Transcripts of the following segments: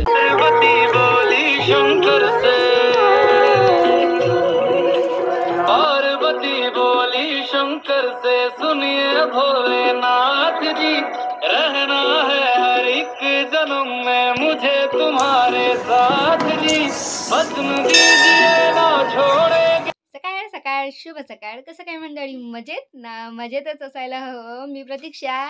पार्वती बोली शंकर से, पार्वती बोली शंकर से, सुनिए भोलेनाथ जी, रहना है हर एक जन्म में मुझे तुम्हारे साथ जी, भस्म दीजिए ना छोड़ेंगे। सकाळ सकाळ शुभ सकाळ. कसं काय मंडळी, मजेत ना? मजेतच असायला हवं. मी प्रतीक्षा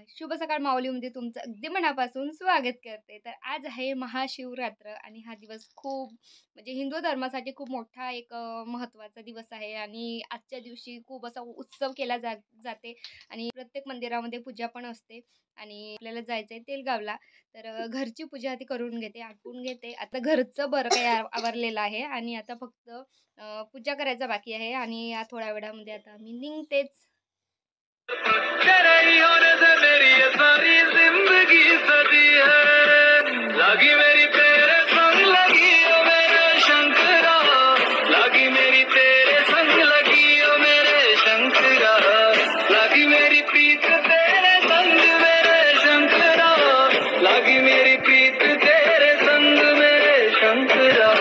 शुभ सकाळ माऊलीमध्ये तुमचं अगदी मनापासून स्वागत करते. तर आज आहे महाशिवरात्र आणि हा दिवस खूप म्हणजे हिंदू धर्मासाठी खूप मोठा एक महत्त्वाचा दिवस आहे आणि आजच्या दिवशी खूप असा उत्सव केला जाते आणि प्रत्येक मंदिरामध्ये पूजा पण असते आणि आपल्याला जायचं आहे तेलगावला. तर घरची पूजा ती करून घेते, आटपून घेते. आता घरचं बरं काही आवरलेलं आहे आणि आता फक्त पूजा करायचा बाकी आहे आणि या थोड्या वेळामध्ये आता मी निघतेच. तेरे ही होने से मेरी ये सारी जिंदगी सजी है, लगी मेरी तेरे संग, लगी ओ मेरे शंकरा, लगी मेरी तेरे संग, लगी ओ मेरे शंकरा, लगी मेरी प्रीत तेरे संग मेरे शंकरा, लगी मेरी प्रीत तेरे संग मेरे शंकरा।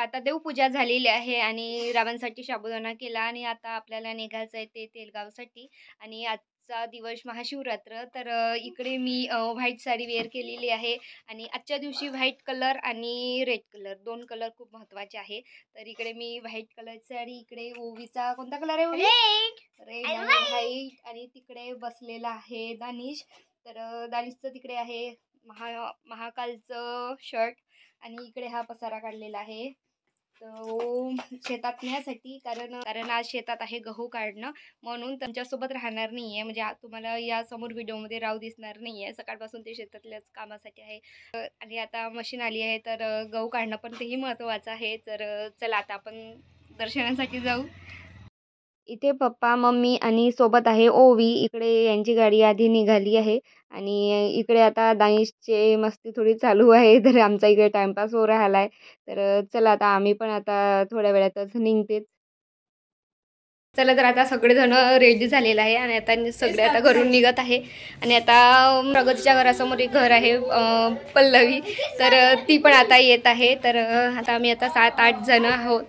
आता देवपूजा झालेली आहे आणि रावांसाठी साबुदाणा केला आणि आता आपल्याला निघायचं आहे ते तेलगावसाठी. आणि आजचा दिवस महाशिवरात्र. तर इकडे मी व्हाईट साडी वेअर केलेली आहे आणि आजच्या दिवशी व्हाईट कलर आणि रेड कलर दोन कलर खूप महत्त्वाचे आहे. तर इकडे मी व्हाईट कलरची साडी, इकडे ओवीचा कोणता कलर आहे? रेड आणि व्हाईट. आणि तिकडे बसलेला आहे दानिश. तर दानिशचं तिकडे आहे महाकालचं शर्ट आणि इकडे हा पसारा काढलेला आहे तो शेतात नेण्यासाठी. कारण आज शेतात आहे गहू काढणं, म्हणून त्यांच्यासोबत राहणार नाही आहे. म्हणजे तुम्हाला या समोर व्हिडिओमध्ये राहू दिसणार नाही आहे. सकाळपासून ते शेतातल्याच कामासाठी आहे. आणि आता मशीन आली आहे तर गहू काढणं पण तेही महत्त्वाचं आहे. तर चला आता आपण दर्शनासाठी जाऊ. इथे पप्पा मम्मी आणि सोबत आहे ओवी. इकडे यांची गाडी आधी निघाली आहे आणि इकडे आता दानिशचे मस्ती थोडी चालू आहे. तर आमचा इकडे टाइमपास हो राहिला आहे. तर चला आता आम्ही पण आता थोड्या वेळातच निघतेच. चला तर आता सगळेजण रेडी झालेलं आहे आणि आता सगळे आता घरून निघत आहे. आणि आता प्रगतीच्या घरासमोर एक घर आहे पल्लवी, तर ती पण आता येत आहे. तर आता आम्ही आता 7-8 जण आहोत.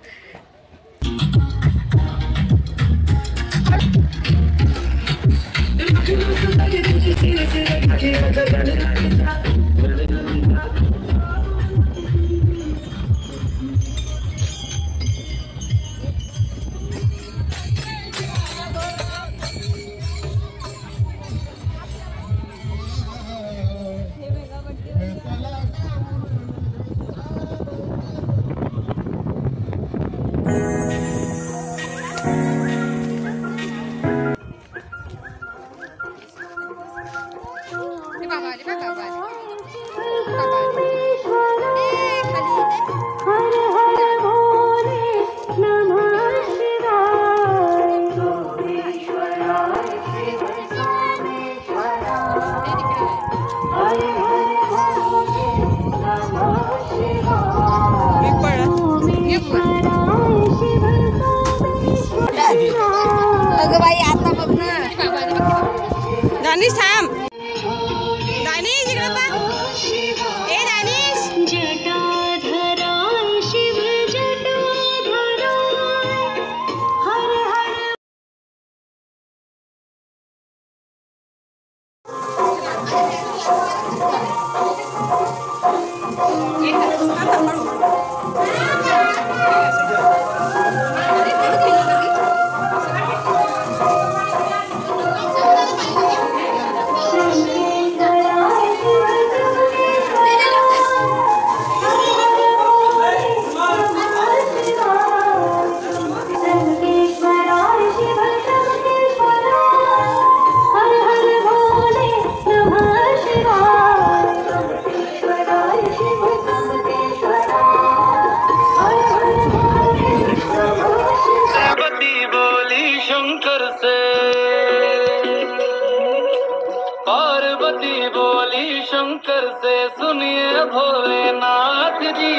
सी बोली शंकर से, सुनिए भोलेनाथ जी,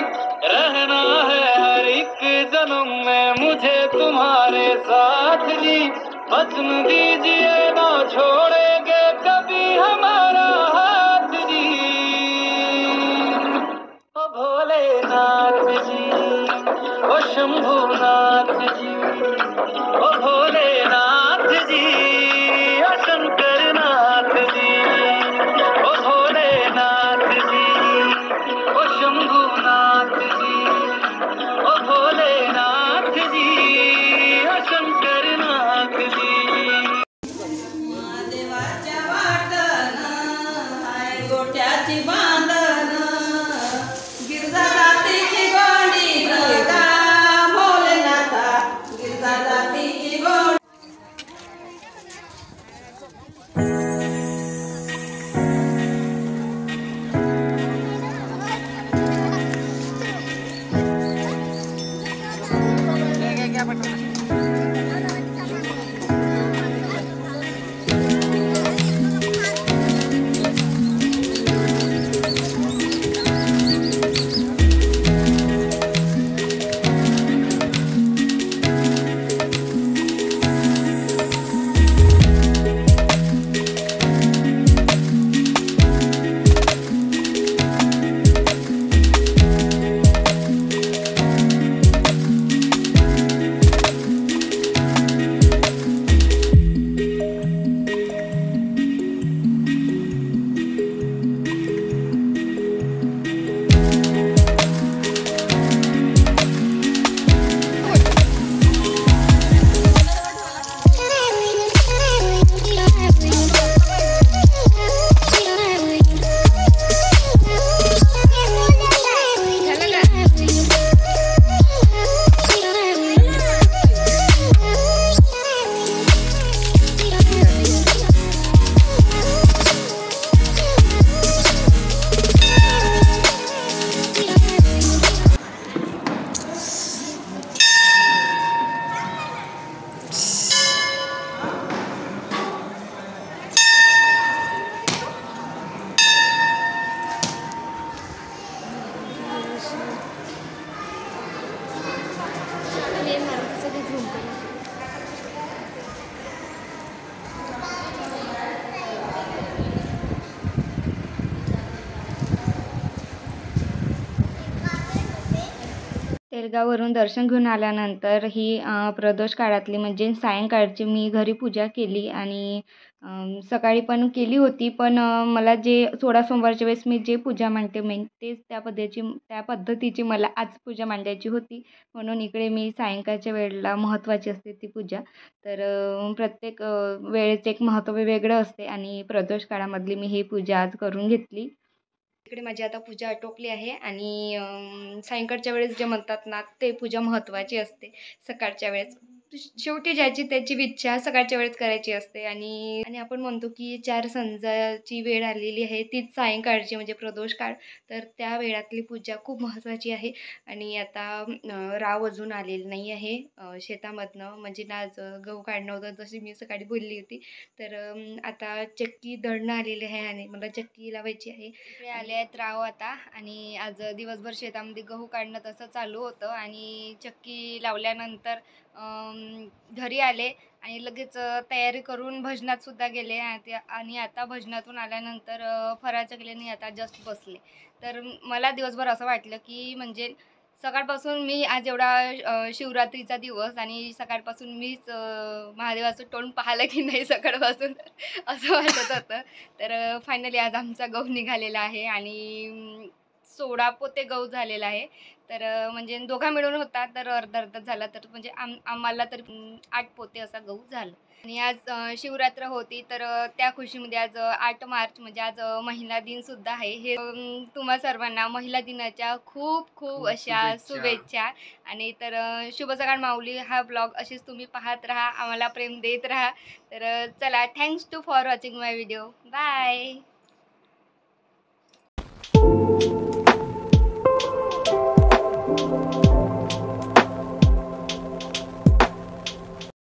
रहना है हर एक जन्म में मुझे तुम्हारे साथ जी, वचन दीजिए ना छोड़ेंगे कभी हमारा हाथ जी, ओ भोलेनाथ जी, ओ शंभुनाथ जी, ओ भोलेनाथ जी, ओ शंकरनाथ जी, ओ भोलेनाथ जी, ओ शंभुनाथ जी, ओ भोलेनाथ जी, ओ शंकरनाथ जी। महादेवाच्या वाटन हाय गोट्याची बांधन गिरजा जातीची गोडी गा भोलेनाथा गिरजा जातीची गोडी तेलगाववरून दर्शन घेऊन आल्यानंतर ही प्रदोष काळातली म्हणजे सायंकाळची मी घरी पूजा केली आणि सकाळी पण केली होती. पण मला जे 16 सोमवारच्या वेळेस मी जे पूजा मांडते मेन तेच त्या पद्धतीची मला आज पूजा मांडायची होती. म्हणून इकडे मी सायंकाळच्या वेळेला महत्त्वाची असते ती पूजा. तर प्रत्येक वेळेचं एक महत्त्व वेगळं असते आणि प्रदोष काळामधली मी ही पूजा आज करून घेतली. इकडे माझी आता पूजा आटोपली आहे आणि सायंकाळच्या वेळेस जे म्हणतात ना ते पूजा महत्त्वाची असते. सकाळच्या वेळेस शेवटी ज्याची त्याची इच्छा सकाळच्या वेळेस करायची असते आणि आपण म्हणतो की 4 संध्याची वेळ आलेली आहे तीच सायंकाळची म्हणजे प्रदोष काळ. तर त्या वेळातली पूजा खूप महत्त्वाची आहे. आणि आता राव अजून आलेलं नाही आहे शेतामधनं, म्हणजे ना आज गहू काढणं होतं जशी मी सकाळी बोलली होती. तर आता चक्की दळणं आलेली आहे आणि मला चक्की लावायची आहे. इकडे आले आहेत राव आता आणि आज दिवसभर शेतामध्ये गहू काढणं तसं चालू होतं आणि चक्की लावल्यानंतर घरी आले आणि लगेच तयारी करून भजनातसुद्धा गेले आणि आता भजनातून आल्यानंतर फराळाचं केल्याने आता जस्ट बसले. तर मला दिवसभर असं वाटलं की म्हणजे सकाळपासून मी आज एवढा शिवरात्रीचा दिवस आणि सकाळपासून मीच महादेवाचं तोंड पाहिलं की नाही सकाळपासून असं वाटत होतं. तर फायनली आज आमचा गहू निघालेला आहे आणि 16 पोते गहू झालेला आहे. तर म्हणजे दोघा मिळून होता तर अर्धा झाला, तर म्हणजे आम्हाला तर 8 पोते असा गहू झाला. आणि आज शिवरात्र होती तर त्या खुशीमध्ये आज 8 मार्च म्हणजे आज महिला दिनसुद्धा आहे. हे तुम्हा सर्वांना महिला दिनाच्या खूप खूप अशा शुभेच्छा. आणि तर शुभ सकाळ माऊली हा ब्लॉग असेच तुम्ही पाहत राहा, आम्हाला प्रेम देत राहा. तर चला, thanks to for watching my video. Bye. Thank you.